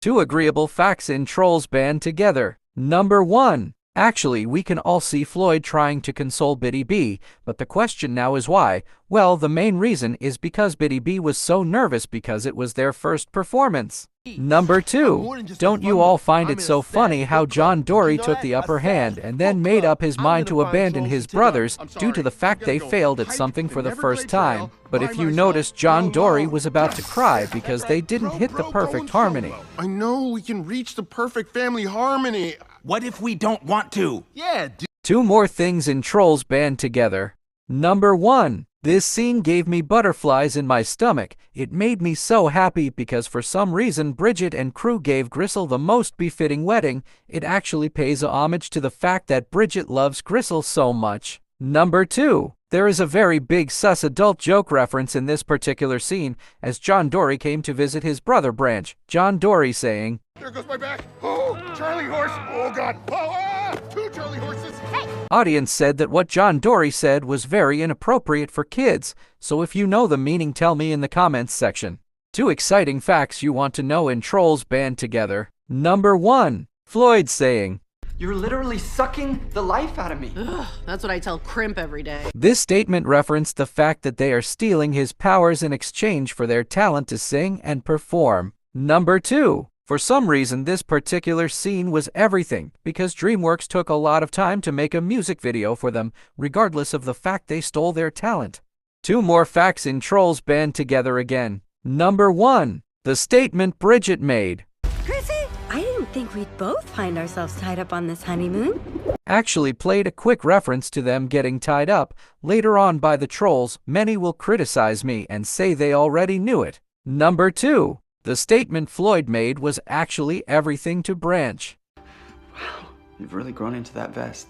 Two agreeable facts in Trolls band together. Number 1. Actually, we can all see Floyd trying to console Biddy B, but the question now is why? Well, the main reason is because Biddy B was so nervous because it was their first performance. Number 2. Don't you all find it so funny how John Dory took the upper hand and then made up his mind to abandon his brothers due to the fact they failed at something for the first time? But if you notice, John Dory was about to cry because they didn't hit the perfect harmony. I know we can reach the perfect family harmony. What if we don't want to? Yeah, dude. Two more things in Trolls band together. Number 1. This scene gave me butterflies in my stomach. It made me so happy because for some reason Bridget and crew gave Gristle the most befitting wedding. It actually pays homage to the fact that Bridget loves Gristle so much. Number 2. There is a very big sus adult joke reference in this particular scene as John Dory came to visit his brother Branch. John Dory saying, There goes my back. Oh, Charlie horse. Oh, God. Oh, two Charlie horses. Hey. Audience said that what John Dory said was very inappropriate for kids, so if you know the meaning, tell me in the comments section. Two exciting facts you want to know in Trolls band together. Number 1. Floyd saying, You're literally sucking the life out of me. Ugh, that's what I tell Crimp every day. This statement referenced the fact that they are stealing his powers in exchange for their talent to sing and perform. Number 2. For some reason, this particular scene was everything, because DreamWorks took a lot of time to make a music video for them, regardless of the fact they stole their talent. Two more facts in Trolls band together again. Number 1. The statement Bridget made. Chrissy, I didn't think we'd both find ourselves tied up on this honeymoon. Actually played a quick reference to them getting tied up. Later on by the trolls, many will criticize me and say they already knew it. Number 2. The statement Floyd made was actually everything to Branch. Wow, you've really grown into that vest.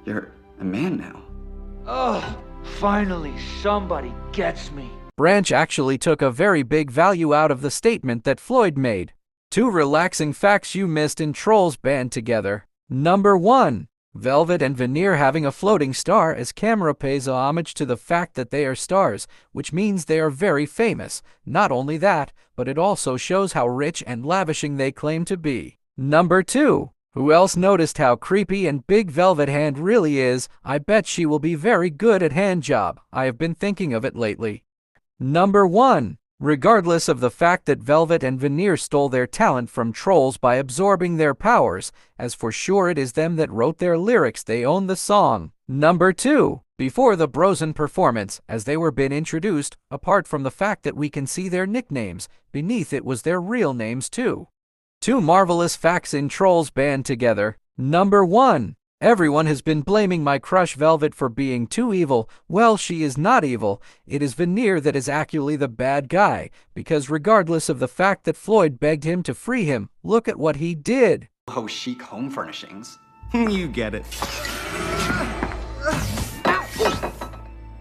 You're a man now. Oh, finally somebody gets me. Branch actually took a very big value out of the statement that Floyd made. Two relaxing facts you missed in Trolls band together. Number 1. Velvet and Veneer having a floating star as camera pays homage to the fact that they are stars, which means they are very famous. Not only that, but it also shows how rich and lavishing they claim to be. Number 2. Who else noticed how creepy and big Velvet Hand really is? I bet she will be very good at hand job. I have been thinking of it lately. Number 1. Regardless of the fact that Velvet and Veneer stole their talent from Trolls by absorbing their powers, as for sure it is them that wrote their lyrics, they own the song. Number 2. Before the Brosen performance, as they were been introduced, apart from the fact that we can see their nicknames, beneath it was their real names too. Two marvelous facts in Trolls band together. Number 1. Everyone has been blaming my crush Velvet for being too evil. Well, she is not evil. It is Veneer that is actually the bad guy, because regardless of the fact that Floyd begged him to free him, look at what he did. Oh, chic home furnishings. You get it.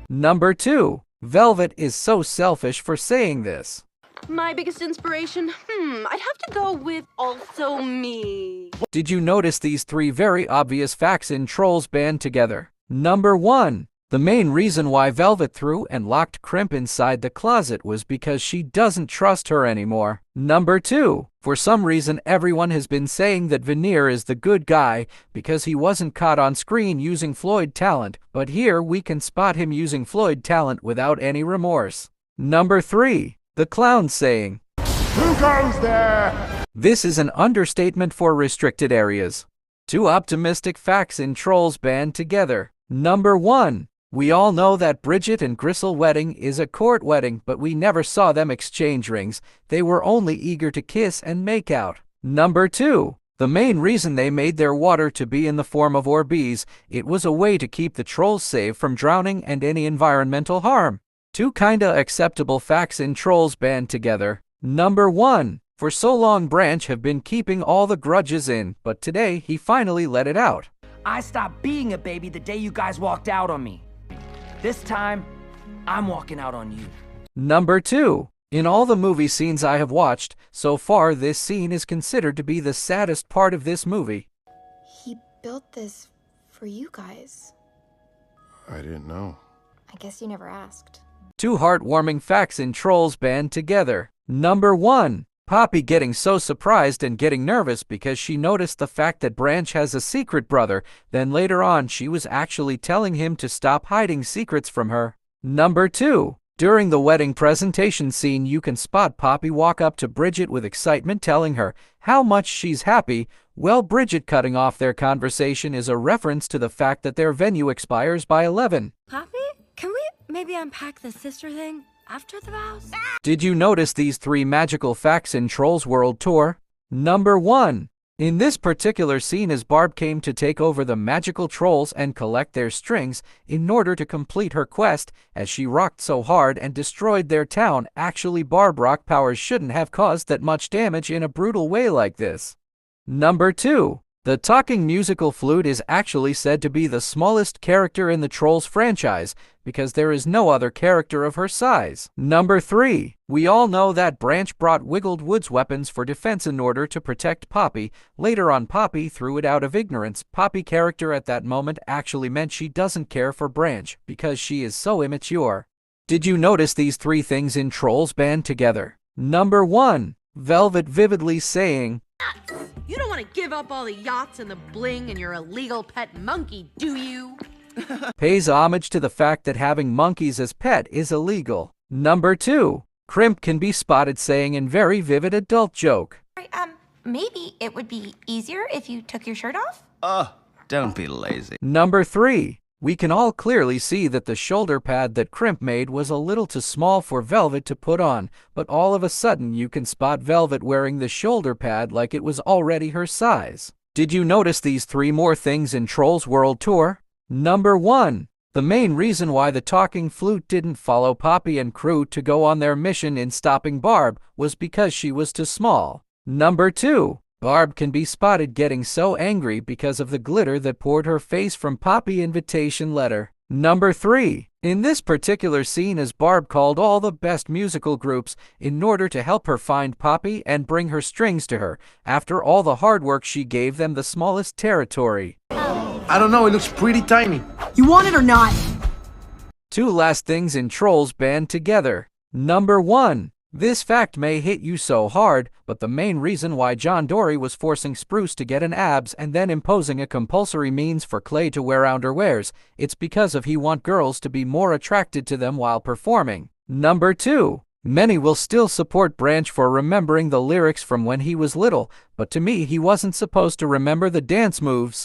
Number 2. Velvet is so selfish for saying this. My biggest inspiration? I'd have to go with also me. Did you notice these three very obvious facts in Trolls band together? Number 1. The main reason why Velvet threw and locked Crimp inside the closet was because she doesn't trust her anymore. Number 2. For some reason everyone has been saying that Veneer is the good guy because he wasn't caught on screen using Floyd talent, but here we can spot him using Floyd talent without any remorse. Number 3. The clown saying, Who goes there? This is an understatement for restricted areas. Two optimistic facts in Trolls band together. Number 1. We all know that Bridget and Gristle wedding is a court wedding, but we never saw them exchange rings. They were only eager to kiss and make out. Number 2. The main reason they made their water to be in the form of Orbeez, it was a way to keep the trolls safe from drowning and any environmental harm. Two kinda acceptable facts in Trolls band together. Number 1. For so long Branch have been keeping all the grudges in, but today he finally let it out. I stopped being a baby the day you guys walked out on me. This time, I'm walking out on you. Number 2. In all the movie scenes I have watched, so far this scene is considered to be the saddest part of this movie. He built this for you guys. I didn't know. I guess you never asked. Two heartwarming facts in Trolls band together. Number 1. Poppy getting so surprised and getting nervous because she noticed the fact that Branch has a secret brother, then later on she was actually telling him to stop hiding secrets from her. Number 2. During the wedding presentation scene, you can spot Poppy walk up to Bridget with excitement, telling her how much she's happy. Well, Bridget cutting off their conversation is a reference to the fact that their venue expires by 11. Poppy, can we maybe unpack the sister thing after the vows? Did you notice these 3 magical facts in Trolls World Tour? Number 1. In this particular scene, as Barb came to take over the magical trolls and collect their strings in order to complete her quest, as she rocked so hard and destroyed their town. Actually, Barb rock powers shouldn't have caused that much damage in a brutal way like this. Number 2. The talking musical flute is actually said to be the smallest character in the Trolls franchise because there is no other character of her size. Number 3. We all know that Branch brought Wiggled Wood's weapons for defense in order to protect Poppy. Later on, Poppy threw it out of ignorance. Poppy character at that moment actually meant she doesn't care for Branch because she is so immature. Did you notice these 3 things in Trolls band together? Number 1. Velvet vividly saying, You don't want to give up all the yachts and the bling and your illegal pet monkey, do you? pays homage to the fact that having monkeys as pet is illegal. Number 2. Crimp can be spotted saying in very vivid adult joke, Maybe it would be easier if you took your shirt off? Don't be lazy. Number 3. We can all clearly see that the shoulder pad that Crimp made was a little too small for Velvet to put on, but all of a sudden you can spot Velvet wearing the shoulder pad like it was already her size. Did you notice these 3 more things in Trolls World Tour? Number 1. The main reason why the talking flute didn't follow Poppy and crew to go on their mission in stopping Barb was because she was too small. Number 2. Barb can be spotted getting so angry because of the glitter that poured her face from Poppy invitation letter. Number 3. In this particular scene, as Barb called all the best musical groups in order to help her find Poppy and bring her strings to her. After all the hard work, she gave them the smallest territory. I don't know, it looks pretty tiny. You want it or not? 2 last things in Trolls band together. Number 1. This fact may hit you so hard, but the main reason why John Dory was forcing Spruce to get an abs and then imposing a compulsory means for Clay to wear underwears, it's because of he want girls to be more attracted to them while performing. Number 2. Many will still support Branch for remembering the lyrics from when he was little, but to me he wasn't supposed to remember the dance moves.